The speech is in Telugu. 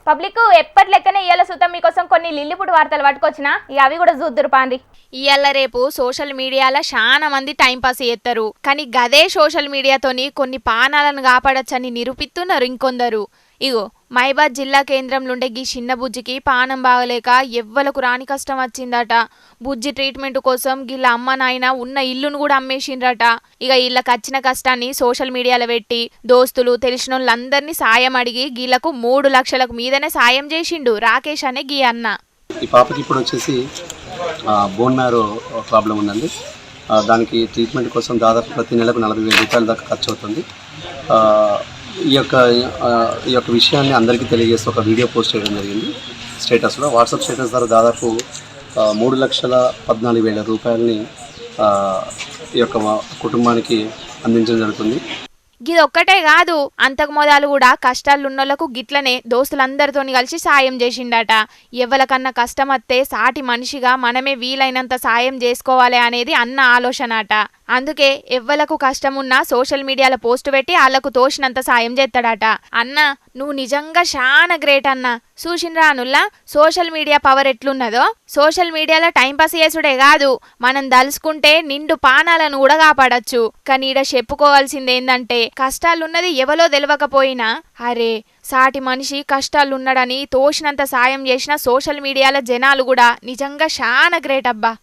పబ్లిక్ ఎప్పటి లెక్కనే ఇయ్యాల సుతం మీకోసం కొన్ని లిల్లిపుడు వార్తలు పట్టుకొచ్చిన ఇక అవి కూడా చూద్దురు పాండి. ఇయ్యాల రేపు సోషల్ మీడియాలో చాలా మంది టైంపాస్ చేస్తారు, కానీ గదే సోషల్ మీడియాతోని కొన్ని పానాలను కాపాడచ్చని నిరూపిస్తున్నారు ఇంకొందరు. ఇగో మైబాద్ జిల్లా కేంద్రంలోండే గీ చిన్న బుజ్జికి పానం బాగలేక ఎవ్వలకు రాని కష్టం వచ్చిందట. బుజ్జి ట్రీట్మెంట్ కోసం గిళ్ళ అమ్మ నాయన ఉన్న ఇల్లును కూడా అమ్మేసిండ్రట. ఇక వీళ్ళకి వచ్చిన కష్టాన్ని సోషల్ మీడియాలో పెట్టి దోస్తులు తెలిసిన వాళ్ళందరినీ సాయం అడిగి గీళ్లకు 3 లక్షలకు మీదనే సాయం చేసిండు రాకేష్ అనే గీ అన్న. ఈ పాపకి ఇప్పుడు వచ్చేసి బోన్ మ్యారో ప్రాబ్లం ఉందండి. దానికి ట్రీట్మెంట్ కోసం దాదాపు ప్రతి నెలకు 40,000 రూపాయల దాకా ఖర్చు అవుతుంది. ఈ యొక్క విషయాన్ని అందరికీ తెలియజేస్తూ ఒక వీడియో పోస్ట్ చేయడం జరిగింది స్టేటస్లో. వాట్సాప్ స్టేటస్ ద్వారా దాదాపు 3,14,000 రూపాయలని ఈ యొక్క కుటుంబానికి అందించడం జరుగుతుంది. గిదొక్కటే కాదు, అంతకు మొదలు కూడా కష్టాలున్నోళ్లకు గిట్లనే దోస్తులందరితోని కలిసి సాయం చేసిండట. ఎవరికన్నా కష్టం వస్తే సాటి మనిషిగా మనమే వీలైనంత సాయం చేసుకోవాలి అనేది అన్న ఆలోచన అట. అందుకే ఎవ్వలకు కష్టమున్నా సోషల్ మీడియాలో పోస్ట్ పెట్టి వాళ్ళకు తోచినంత సాయం చేస్తాడట. అన్న నువ్వు నిజంగా చాలా గ్రేట్ అన్న. చూసిండ్రా అనుల్లా సోషల్ మీడియా పవర్ ఎట్లున్నదో. సోషల్ మీడియాలో టైంపాస్ చేసుడే కాదు, మనం దలుచుకుంటే నిండు పానాలను కూడా కాపాడచ్చు. కానీ ఈడ చెప్పుకోవాల్సింది ఏందంటే కష్టాలున్నది ఎవలో తెలవకపోయినా అరే సాటి మనిషి కష్టాలున్నాడని తోచినంత సాయం చేసిన సోషల్ మీడియాలో జనాలు కూడా నిజంగా చాలా గ్రేట్ అబ్బా.